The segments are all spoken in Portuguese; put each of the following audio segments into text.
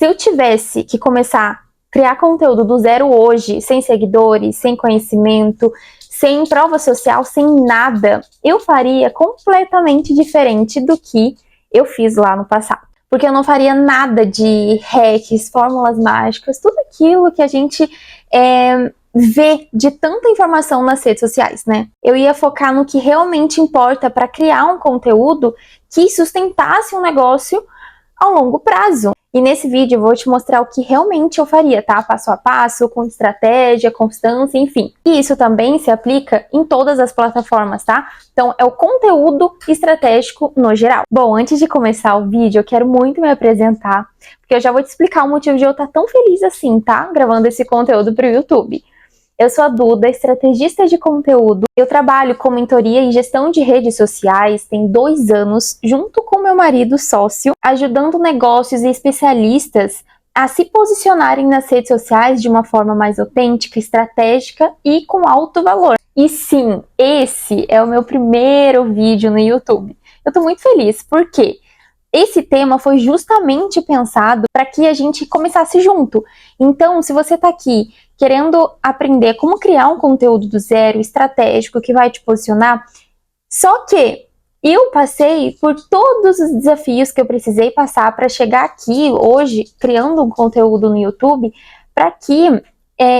Se eu tivesse que começar a criar conteúdo do zero hoje, sem seguidores, sem conhecimento, sem prova social, sem nada, eu faria completamente diferente do que eu fiz lá no passado. Porque eu não faria nada de hacks, fórmulas mágicas, tudo aquilo que a gente vê de tanta informação nas redes sociais, né? Eu ia focar no que realmente importa para criar um conteúdo que sustentasse um negócio ao longo prazo. E nesse vídeo eu vou te mostrar o que realmente eu faria, tá? Passo a passo, com estratégia, constância, enfim. E isso também se aplica em todas as plataformas, tá? Então é o conteúdo estratégico no geral. Bom, antes de começar o vídeo, eu quero muito me apresentar, porque eu já vou te explicar o motivo de eu estar tão feliz assim, tá? Gravando esse conteúdo pro YouTube. Eu sou a Duda, estrategista de conteúdo. Eu trabalho com mentoria e gestão de redes sociais tem 2 anos, junto com meu marido sócio, ajudando negócios e especialistas a se posicionarem nas redes sociais de uma forma mais autêntica, estratégica e com alto valor. E sim, esse é o meu primeiro vídeo no YouTube. Eu tô muito feliz, porque esse tema foi justamente pensado para que a gente começasse junto. Então, se você tá aqui querendo aprender como criar um conteúdo do zero, estratégico, que vai te posicionar, só que eu passei por todos os desafios que eu precisei passar para chegar aqui hoje, criando um conteúdo no YouTube, para que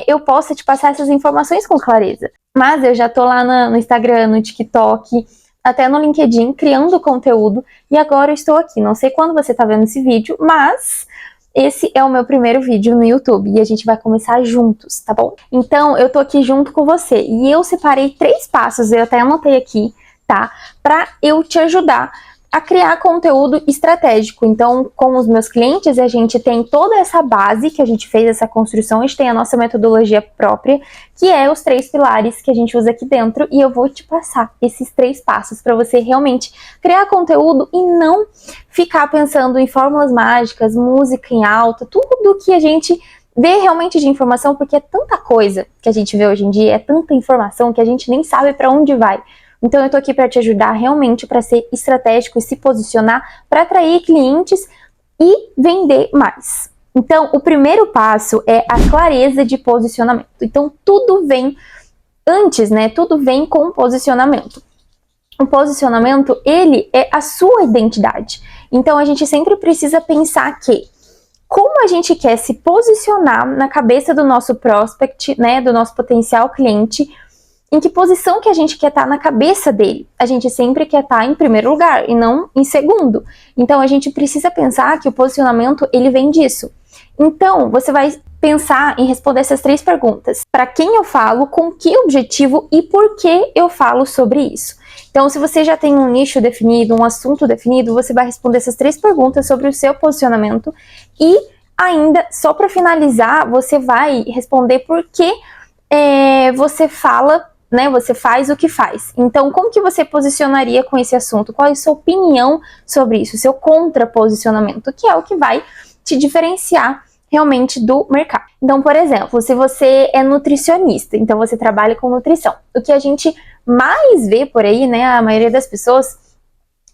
eu possa te passar essas informações com clareza. Mas eu já tô lá no Instagram, no TikTok, até no LinkedIn, criando conteúdo, e agora eu estou aqui. Não sei quando você tá vendo esse vídeo, mas esse é o meu primeiro vídeo no YouTube e a gente vai começar juntos, tá bom? Então, eu tô aqui junto com você e eu separei 3 passos, eu até anotei aqui, tá? Pra eu te ajudar a criar conteúdo estratégico. Então, com os meus clientes, a gente tem toda essa base que a gente fez, essa construção, a gente tem a nossa metodologia própria, que é os 3 pilares que a gente usa aqui dentro, e eu vou te passar esses 3 passos para você realmente criar conteúdo e não ficar pensando em fórmulas mágicas, música em alta, tudo que a gente vê realmente de informação, porque é tanta coisa que a gente vê hoje em dia, é tanta informação que a gente nem sabe para onde vai. Então eu tô aqui para te ajudar realmente para ser estratégico e se posicionar para atrair clientes e vender mais. Então o primeiro passo é a clareza de posicionamento. Então tudo vem antes, né? Tudo vem com posicionamento. O posicionamento, ele é a sua identidade. Então a gente sempre precisa pensar que como a gente quer se posicionar na cabeça do nosso prospect, né, do nosso potencial cliente, em que posição que a gente quer estar na cabeça dele. A gente sempre quer estar em primeiro lugar e não em segundo. Então a gente precisa pensar que o posicionamento, ele vem disso. Então você vai pensar em responder essas 3 perguntas. Para quem eu falo, com que objetivo e por que eu falo sobre isso. Então se você já tem um nicho definido, um assunto definido, você vai responder essas 3 perguntas sobre o seu posicionamento e ainda, só para finalizar, você vai responder por que você fala, né, você faz o que faz. Então, como que você posicionaria com esse assunto? Qual é a sua opinião sobre isso? Seu contraposicionamento, que é o que vai te diferenciar realmente do mercado. Então, por exemplo, se você é nutricionista, então você trabalha com nutrição. O que a gente mais vê por aí, né, a maioria das pessoas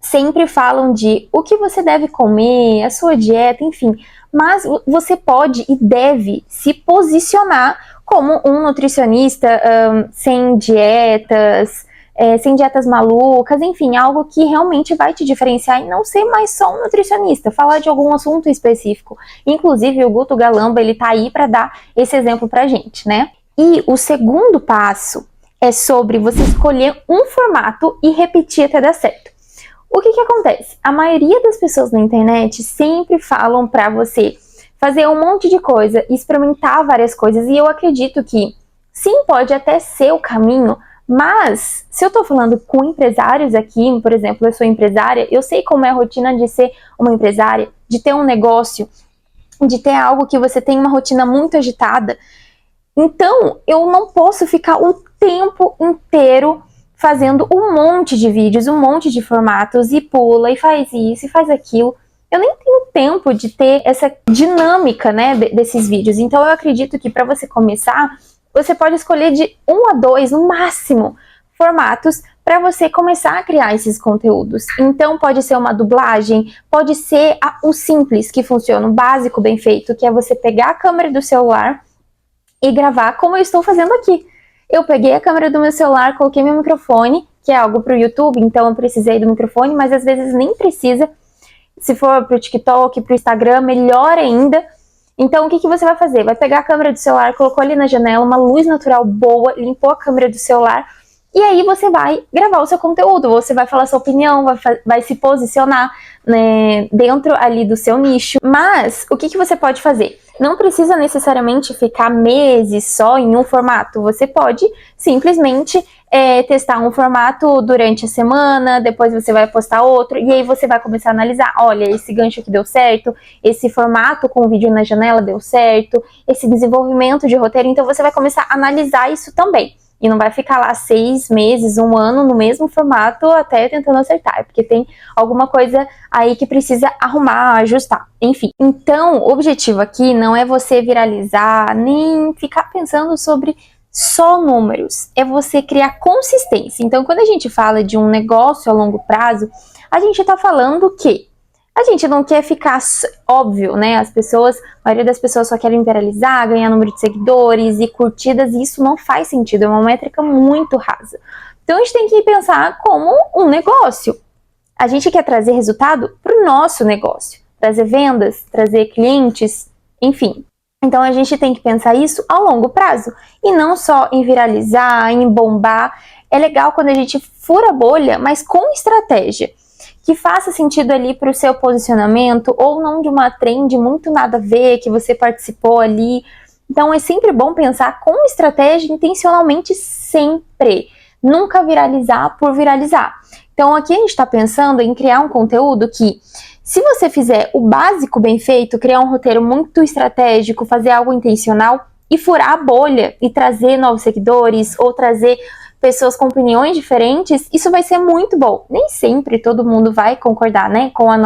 sempre falam de o que você deve comer, a sua dieta, enfim. Mas você pode e deve se posicionar como um nutricionista sem dietas malucas, enfim, algo que realmente vai te diferenciar e não ser mais só um nutricionista, falar de algum assunto específico. Inclusive, o Guto Galamba, ele tá aí para dar esse exemplo pra gente, né? E o segundo passo é sobre você escolher um formato e repetir até dar certo. O que acontece? A maioria das pessoas na internet sempre falam pra você fazer um monte de coisa, experimentar várias coisas, e eu acredito que sim, pode até ser o caminho, mas se eu tô falando com empresários aqui, por exemplo, eu sou empresária, eu sei como é a rotina de ser uma empresária, de ter um negócio, de ter algo que você tem uma rotina muito agitada. Então, eu não posso ficar o tempo inteiro fazendo um monte de vídeos, um monte de formatos, e pula, e faz isso, e faz aquilo. Eu nem tenho tempo de ter essa dinâmica, né, desses vídeos. Então eu acredito que para você começar, você pode escolher de 1 a 2, no máximo, formatos para você começar a criar esses conteúdos. Então pode ser uma dublagem, pode ser o simples que funciona, o básico bem feito, que é você pegar a câmera do celular e gravar como eu estou fazendo aqui. Eu peguei a câmera do meu celular, coloquei meu microfone, que é algo para o YouTube, então eu precisei do microfone, mas às vezes nem precisa. Se for para o TikTok, para o Instagram, melhor ainda. Então, o que você vai fazer? Vai pegar a câmera do celular, colocou ali na janela, uma luz natural boa, limpou a câmera do celular, e aí você vai gravar o seu conteúdo, você vai falar sua opinião, vai se posicionar, né, dentro ali do seu nicho. Mas, o que você pode fazer? Não precisa necessariamente ficar meses só em um formato, você pode simplesmente testar um formato durante a semana, depois você vai postar outro, e aí você vai começar a analisar, olha, esse gancho aqui deu certo, esse formato com o vídeo na janela deu certo, esse desenvolvimento de roteiro, então você vai começar a analisar isso também. E não vai ficar lá 6 meses, 1 ano no mesmo formato até tentando acertar. É porque tem alguma coisa aí que precisa arrumar, ajustar. Enfim. Então, o objetivo aqui não é você viralizar, nem ficar pensando sobre só números. É você criar consistência. Então, quando a gente fala de um negócio a longo prazo, a gente tá falando que a gente não quer ficar óbvio, né? A maioria das pessoas só querem viralizar, ganhar número de seguidores e curtidas, e isso não faz sentido, é uma métrica muito rasa. Então a gente tem que pensar como um negócio. A gente quer trazer resultado para o nosso negócio, trazer vendas, trazer clientes, enfim. Então a gente tem que pensar isso a longo prazo e não só em viralizar, em bombar. É legal quando a gente fura a bolha, mas com estratégia, que faça sentido ali para o seu posicionamento, ou não de uma trend muito nada a ver, que você participou ali. Então é sempre bom pensar com estratégia intencionalmente sempre. Nunca viralizar por viralizar. Então aqui a gente está pensando em criar um conteúdo que, se você fizer o básico bem feito, criar um roteiro muito estratégico, fazer algo intencional e furar a bolha e trazer novos seguidores ou trazer pessoas com opiniões diferentes, isso vai ser muito bom. Nem sempre todo mundo vai concordar, né, com as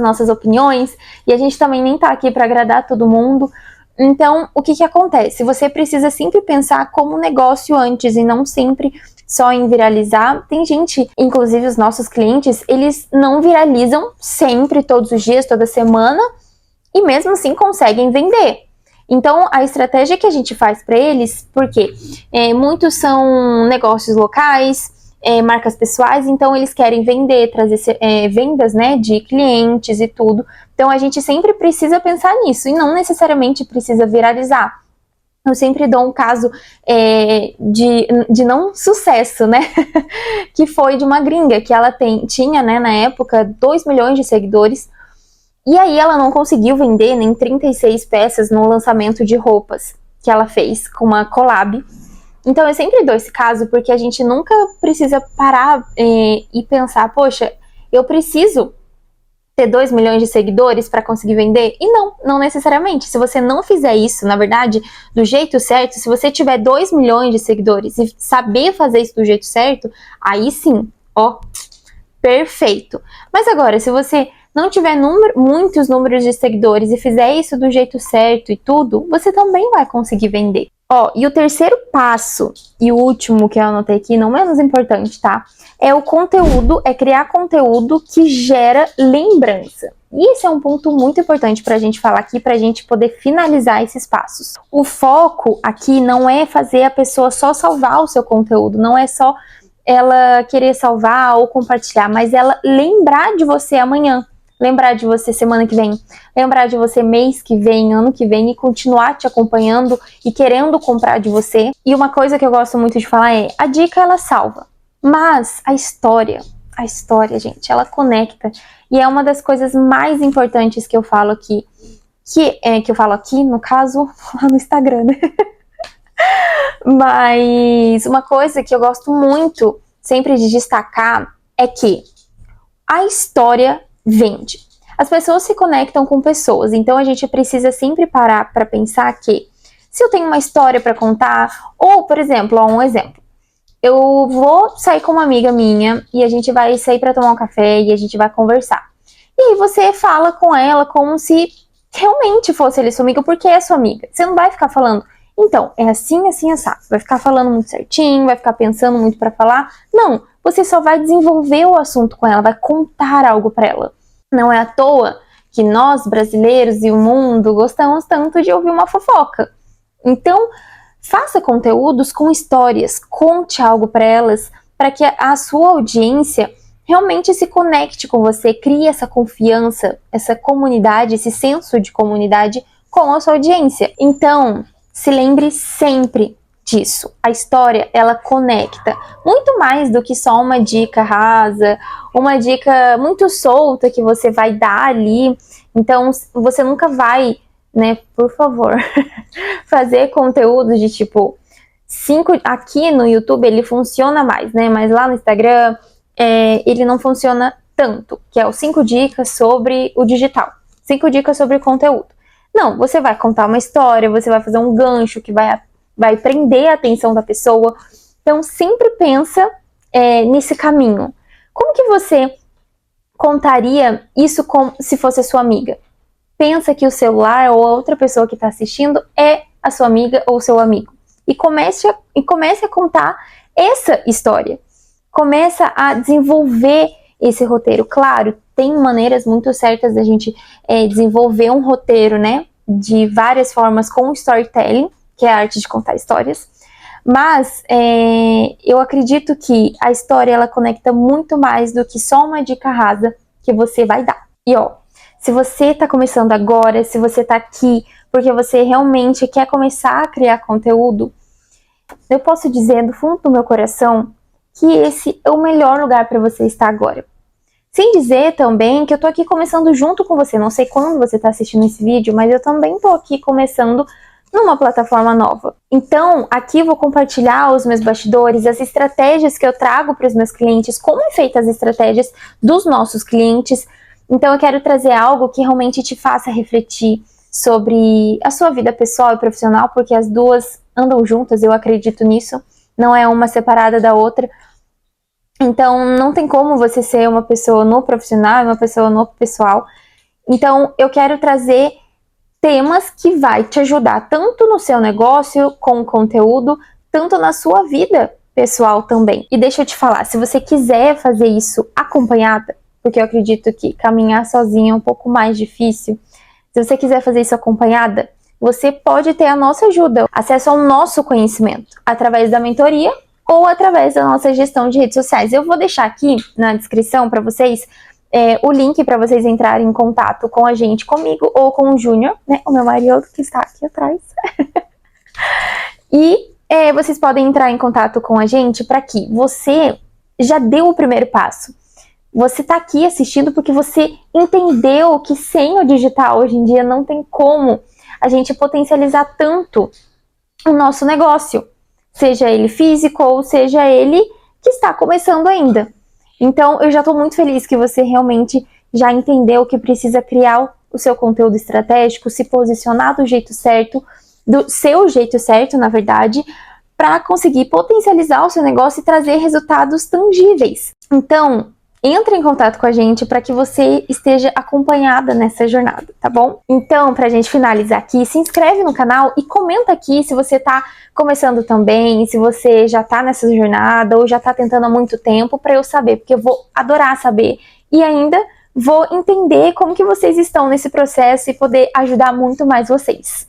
nossas opiniões, e a gente também nem tá aqui para agradar todo mundo. Então, o que acontece? Você precisa sempre pensar como negócio antes e não sempre só em viralizar. Tem gente, inclusive os nossos clientes, eles não viralizam sempre, todos os dias, toda semana, e mesmo assim conseguem vender. Então, a estratégia que a gente faz para eles, porque muitos são negócios locais, marcas pessoais, então eles querem vender, trazer vendas, né, de clientes e tudo. Então, a gente sempre precisa pensar nisso e não necessariamente precisa viralizar. Eu sempre dou um caso de não sucesso, né, que foi de uma gringa, que ela tinha, né, na época, 2 milhões de seguidores. E aí ela não conseguiu vender nem 36 peças no lançamento de roupas que ela fez com uma collab. Então eu sempre dou esse caso porque a gente nunca precisa parar e pensar, poxa, eu preciso ter 2 milhões de seguidores para conseguir vender? E não necessariamente. Se você não fizer isso, na verdade, do jeito certo, se você tiver 2 milhões de seguidores e saber fazer isso do jeito certo, aí sim, ó, perfeito. Mas agora, se você não tiver muitos números de seguidores e fizer isso do jeito certo e tudo, você também vai conseguir vender. Ó, e o terceiro passo, e o último que eu anotei aqui, não menos importante, tá? É o conteúdo, é criar conteúdo que gera lembrança. E esse é um ponto muito importante pra gente falar aqui, pra gente poder finalizar esses passos. O foco aqui não é fazer a pessoa só salvar o seu conteúdo, não é só ela querer salvar ou compartilhar, mas ela lembrar de você amanhã. Lembrar de você semana que vem, lembrar de você mês que vem, ano que vem, e continuar te acompanhando e querendo comprar de você. E uma coisa que eu gosto muito de falar é, a dica ela salva, mas a história, gente, ela conecta. E é uma das coisas mais importantes que eu falo aqui, que eu falo aqui, no caso, lá no Instagram, né? Mas uma coisa que eu gosto muito sempre de destacar é que a história vende. As pessoas se conectam com pessoas, então a gente precisa sempre parar para pensar que se eu tenho uma história para contar, ou, por exemplo, um exemplo, eu vou sair com uma amiga minha e a gente vai sair para tomar um café e a gente vai conversar. E aí você fala com ela como se realmente fosse ele sua amiga, porque é sua amiga. Você não vai ficar falando, Então, é assim, assim, assado. Vai ficar falando muito certinho, vai ficar pensando muito para falar? Não, você só vai desenvolver o assunto com ela, vai contar algo para ela. Não é à toa que nós, brasileiros e o mundo, gostamos tanto de ouvir uma fofoca. Então, faça conteúdos com histórias, conte algo para elas, para que a sua audiência realmente se conecte com você, crie essa confiança, essa comunidade, esse senso de comunidade com a sua audiência. Então, se lembre sempre disso. A história, ela conecta muito mais do que só uma dica rasa, uma dica muito solta que você vai dar ali. Então, você nunca vai, né, por favor, fazer conteúdo de tipo 5, aqui no YouTube ele funciona mais, né, mas lá no Instagram ele não funciona tanto, que é o 5 dicas sobre o digital, 5 dicas sobre o conteúdo. Não, você vai contar uma história, você vai fazer um gancho que vai prender a atenção da pessoa. Então, sempre pensa nesse caminho. Como que você contaria isso como se fosse a sua amiga? Pensa que o celular ou a outra pessoa que está assistindo é a sua amiga ou seu amigo. E comece a contar essa história. Começa a desenvolver esse roteiro. Claro, tem maneiras muito certas da gente desenvolver um roteiro, né? De várias formas com storytelling, que é a arte de contar histórias. Mas eu acredito que a história ela conecta muito mais do que só uma dica rasa que você vai dar. E ó, se você está começando agora, se você está aqui porque você realmente quer começar a criar conteúdo, eu posso dizer do fundo do meu coração que esse é o melhor lugar para você estar agora. Sem dizer também que eu tô aqui começando junto com você. Não sei quando você está assistindo esse vídeo, mas eu também tô aqui começando numa plataforma nova. Então, aqui eu vou compartilhar os meus bastidores, as estratégias que eu trago para os meus clientes, como é feita as estratégias dos nossos clientes. Então, eu quero trazer algo que realmente te faça refletir sobre a sua vida pessoal e profissional, porque as duas andam juntas, eu acredito nisso. Não é uma separada da outra. Então, não tem como você ser uma pessoa no profissional e uma pessoa no pessoal. Então, eu quero trazer temas que vai te ajudar tanto no seu negócio, com conteúdo, tanto na sua vida pessoal também. E deixa eu te falar, se você quiser fazer isso acompanhada, porque eu acredito que caminhar sozinha é um pouco mais difícil, se você quiser fazer isso acompanhada, você pode ter a nossa ajuda, acesso ao nosso conhecimento, através da mentoria ou através da nossa gestão de redes sociais. Eu vou deixar aqui na descrição para vocês o link para vocês entrarem em contato com a gente, comigo ou com o Júnior, né, o meu marido que está aqui atrás. E vocês podem entrar em contato com a gente para que você já deu o primeiro passo. Você está aqui assistindo porque você entendeu que sem o digital hoje em dia não tem como a gente potencializar tanto o nosso negócio, seja ele físico ou seja ele que está começando ainda. Então, eu já estou muito feliz que você realmente já entendeu que precisa criar o seu conteúdo estratégico, se posicionar do jeito certo, do seu jeito certo, na verdade, para conseguir potencializar o seu negócio e trazer resultados tangíveis. Então, entre em contato com a gente para que você esteja acompanhada nessa jornada, tá bom? Então, pra gente finalizar aqui, se inscreve no canal e comenta aqui se você tá começando também, se você já tá nessa jornada ou já tá tentando há muito tempo, para eu saber, porque eu vou adorar saber. E ainda vou entender como que vocês estão nesse processo e poder ajudar muito mais vocês.